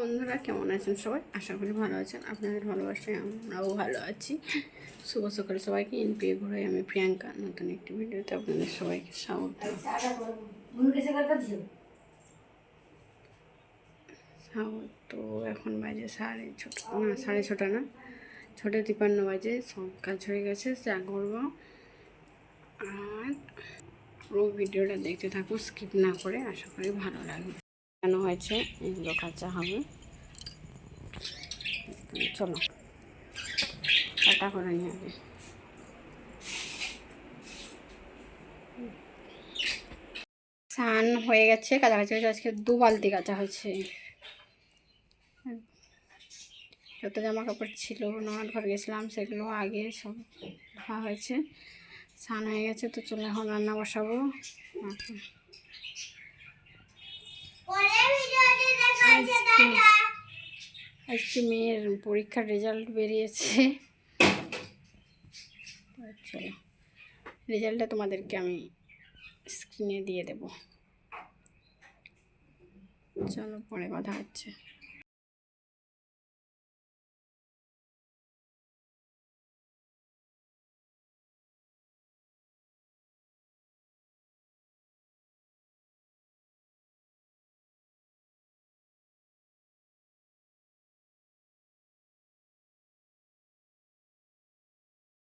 বন্ধুরা কেমন আছেন সবাই? আশা করি ভালো আছেন। আপনাদের ভালোবাসায় আমরাও ভালো আছি। শুভ সকাল সবাইকে। এনপিএ ঘুরে আমি প্রিয়াঙ্কা নতুন একটি ভিডিওতে আপনাদের সবাইকে স্বাগত। তো এখন বাজে 6:30 না, 6:53 বাজে। সব কাজ হয়ে গেছে, চা করবো। আর পুরো ভিডিওটা দেখতে থাকুন, স্কিপ না করে। আশা করি ভালো লাগবে। কেন হয়েছে এগুলো কাঁচা হবে। চলো কাটা করে নিয়ে আগে। স্নান হয়ে গেছে, কাছাকাছি হয়েছে। আজকে 2 বালতি কাঁচা হয়েছে। যত জামা কাপড় ছিল নয় ঘর গেছিলাম, সেগুলো আগে সব ধোয়া হয়েছে। স্নান হয়ে গেছে। তো চলে এখন রান্না বসাবো। আজকে মেয়ের পরীক্ষার রেজাল্ট বেরিয়েছে। চলো রেজাল্টটা তোমাদেরকে আমি স্ক্রিনে দিয়ে দেব। চলো পরে কথা হচ্ছে।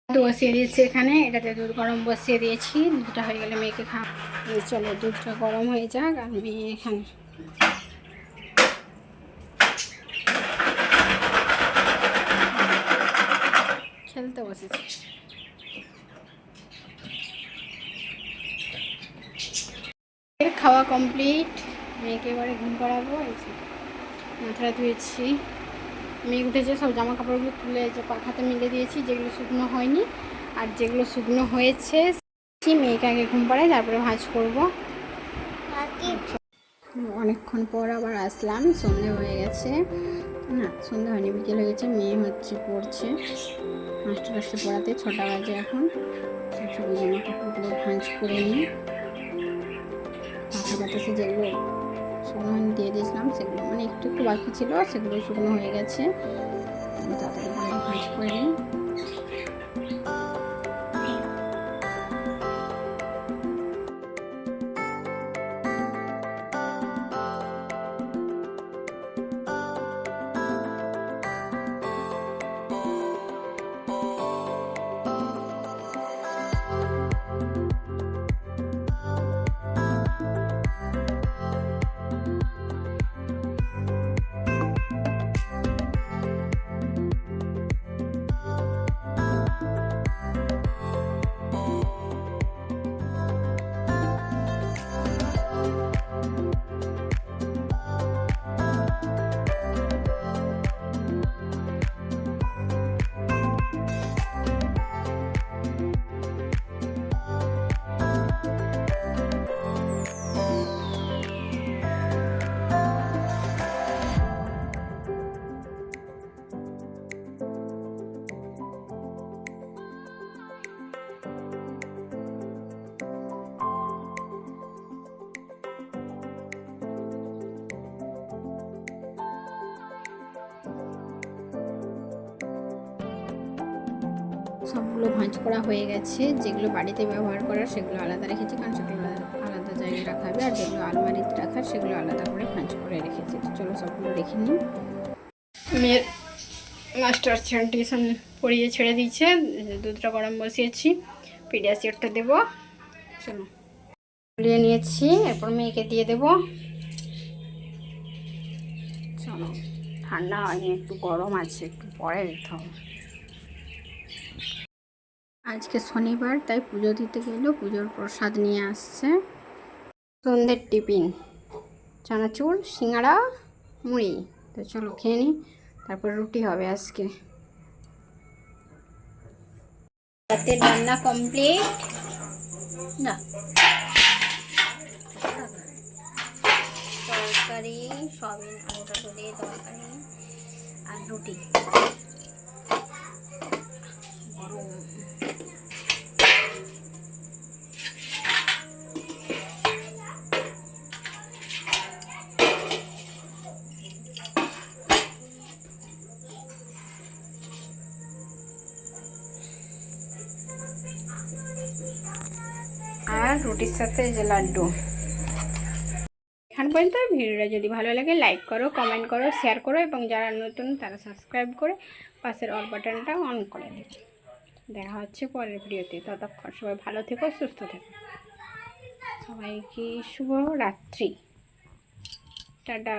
দুধ বসিয়ে দিয়েছি এখানে, এটাতে দুধ গরম বসিয়ে দিয়েছি। দুধটা হয়ে গেলে মেয়েকে চলো দুধটা গরম হয়ে যাক। আর মেয়ে এখানে খেলতে বসেছে। খাওয়া কমপ্লিট। মেয়েকে এবারে ঘুম পাড়াবো। মাথাটা ধুয়েছি, মেয়ে উঠেছে। সব জামা কাপড়গুলো তুলে যে পাখাতে মিলে দিয়েছি, যেগুলো শুকনো হয়নি। আর যেগুলো শুকনো হয়েছে মেয়েকে আগে ঘুম পাড়াই, তারপরে ভাঁজ করবো। অনেকক্ষণ পর আবার আসলাম। সন্ধে হয়ে গেছে, না সন্ধে হয়নি, বিকেল হয়ে গেছে। মেয়ে পড়ছে, মাস্টার আসতে পড়াতে 6টা বাজে এখন। সব জামা কাপড়গুলো ভাঁজ করে নিই। পাখা বাতাসে যেগুলো শুকনো দিয়ে দিয়েছিলাম, সেগুলো মানে একটু একটু বাকি ছিল, সেগুলো শুকনো হয়ে গেছে। তাড়াতাড়ি ভাঁজ করে নিই। সবগুলো ভাঁজ করা হয়ে গেছে। যেগুলো বাড়িতে ব্যবহার করার সেগুলো আলাদা রেখেছি, কারণ সেগুলো আলাদা জায়গায় রাখা হবে। আর যেগুলো আলমারিতে রাখার সেগুলো আলাদা করে ভাঁজ করে রেখেছি। তো চলো সবগুলো রেখে নিই। মেয়ের মাস্টার টিউশন পড়িয়ে ছেড়ে দিয়েছে। দুধটা গরম বসিয়েছি, পিডিয়াশিওরটা দেবো। চলো গুলিয়ে নিয়েছি, এরপর মেয়েকে দিয়ে দেবো। চলো ঠান্ডা হয়নি, একটু গরম আছে, একটু পরে দিতে হবে। আজকে শনিবার, তাই পুজো দিতে গেলেও পুজোর প্রসাদ নিয়ে আসছে। সন্ধ্যের টিফিন চানাচুর, সিঙ্গাড়া, মুড়ি। তো চলো খেয়ে নিই, তারপর রুটি হবে আজকে। রাতের রান্না কমপ্লিট। না তরকারি, সয়াবিন আলুটা দিয়ে তরকারি আর রুটি গরম। আর রুটির সাথে যে লাড্ডু। এখান পর্যন্ত ভিডিওটা যদি ভালো লাগে লাইক করো, কমেন্ট করো, শেয়ার করো এবং যারা নতুন তারা সাবস্ক্রাইব করে পাশের অল বাটনটা অন করে দিও। দেখা হচ্ছে পরের ভিডিওতে। ততক্ষণ সবাই ভালো থেকো, সুস্থ থেকো। সবাইকে শুভ রাত্রি, টাটা।